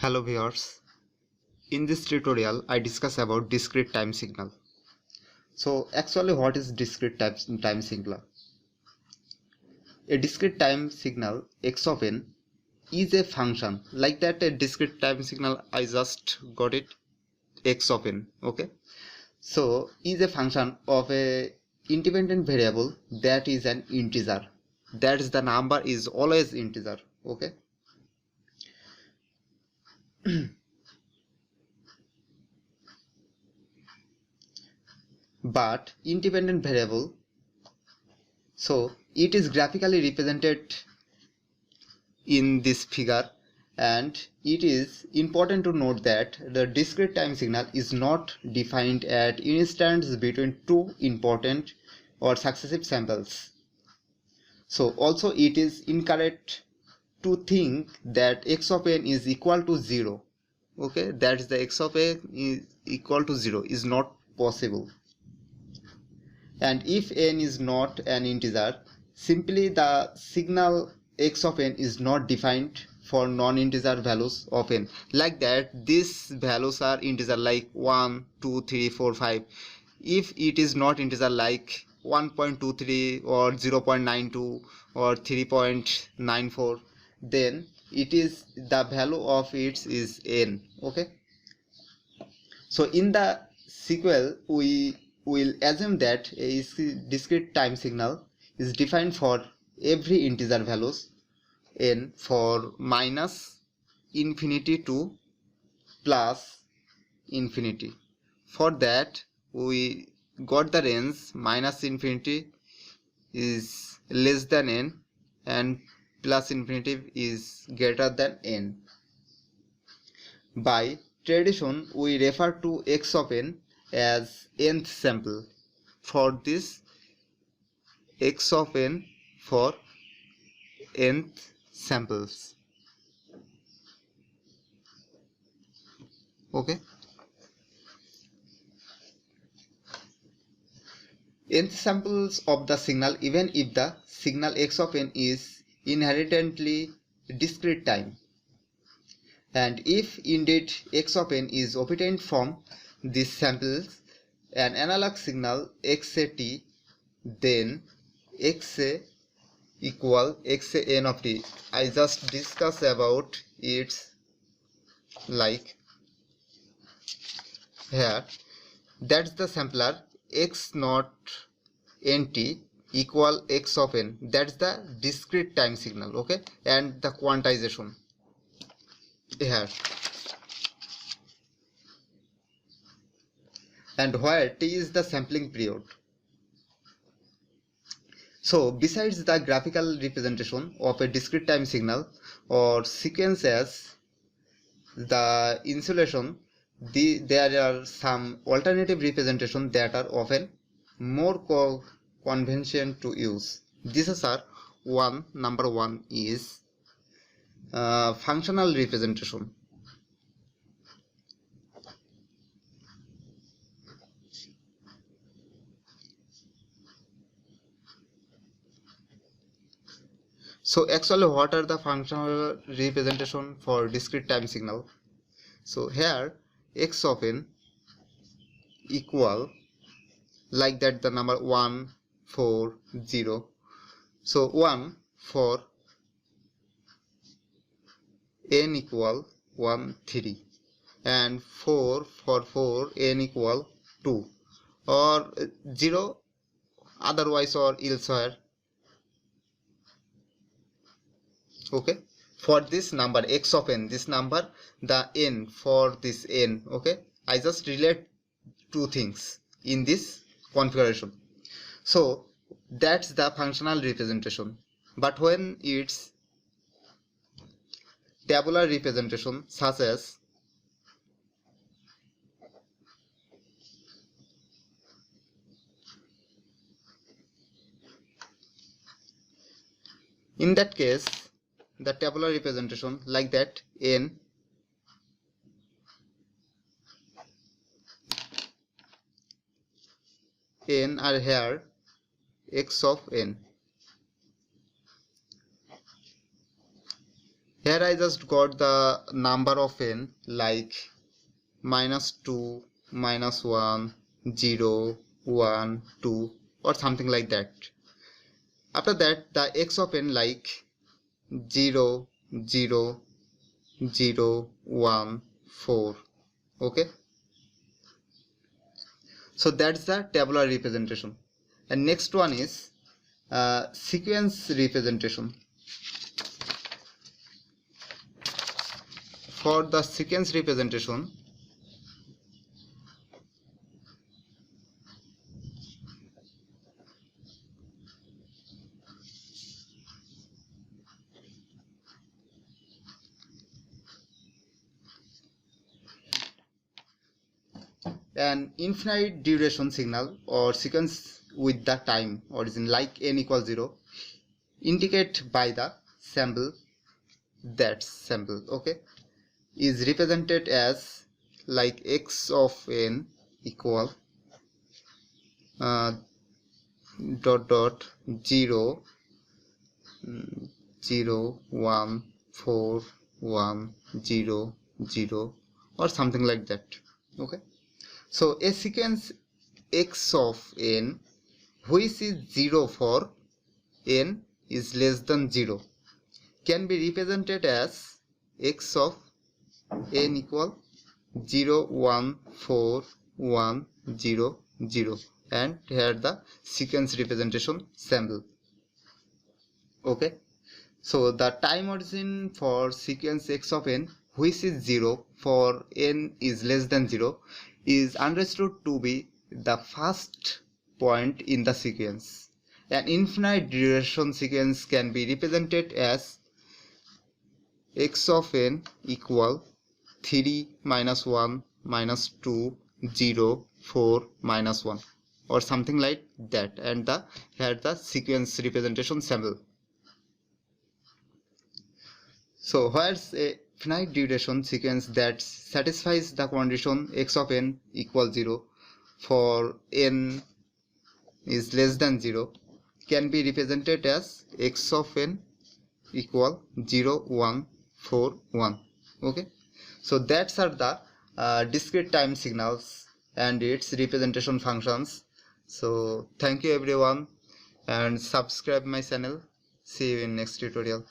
Hello viewers, in this tutorial I discuss about discrete time signal. So actually what is discrete time signal? A discrete time signal x of n is a function like that. A discrete time signal I just got it x of n, okay? So is a function of a independent variable that is an integer, that is the number is always integer, okay? But independent variable, so it is graphically represented in this figure, and it is important to note that the discrete time signal is not defined at instants between two important or successive samples. So also it is incorrect to think that x of n is equal to 0, okay? That is the x of n is equal to 0 is not possible. And if n is not an integer, simply the signal x of n is not defined for non-integer values of n. Like that, these values are integer like 1, 2, 3, 4, 5. If it is not integer like 1.23 or 0.92 or 3.94, then it is the value of it is n, okay? So in the sequel we will assume that a discrete time signal is defined for every integer values n for minus infinity to plus infinity. For that we got the range minus infinity is less than n and plus infinity is greater than n. By tradition, we refer to x of n as nth sample. For this, x of n for nth samples. Okay. Nth samples of the signal, even if the signal x of n is inherently discrete time. And if indeed x of n is obtained from these samples, an analog signal xa_t, then xa equal xa_n of t. I just discuss about its like here. That's the sampler x naught nt equal x of n. That's the discrete time signal, okay? And the quantization here. And where t is the sampling period. So besides the graphical representation of a discrete time signal or sequence as the insulation, there are some alternative representation that are often more convenient to use. These are number one is functional representation. So actually what are the functional representation for discrete time signal? So here x of n equal like that the number 1, 4, 0. So 1 for n equal 1, 3, and 4 for 4 n equal 2 or 0 otherwise or elsewhere, okay? For this number x of n, this number, the n for this n, okay? I just relate two things in this configuration. So that's the functional representation. But when it's tabular representation, such as in that case the tabular representation like that n are here x of n, Here I just got the number of n like -2, -1, 0, 1, 2 or something like that. After that the x of n like 0, 0, 0, 1, 4. Okay, so that's the tabular representation. And next one is sequence representation. For the sequence representation, an infinite duration signal or sequence with the time origin like n equals 0 indicate by the sample, that sample, okay, is represented as like x of n equal dot dot 0, 0, 1, 4, 1, 0, 0 or something like that. Okay, so a sequence x of n which is 0 for n is less than 0 can be represented as x of n equal 0, 1, 4, 1, 0, 0, and here the sequence representation sample. Okay, so the time origin for sequence x of n which is 0 for n is less than 0 is understood to be the first point in the sequence. An infinite duration sequence can be represented as x of n equal 3 minus 1 minus 2 0 4 minus 1 or something like that, and the here the sequence representation sample. So where's a finite duration sequence that satisfies the condition x of n equals 0 for n is less than 0 can be represented as x of n equal 0, 1, 4, 1. Okay, so that's are the discrete time signals and its representation functions. So thank you everyone and subscribe my channel. See you in next tutorial.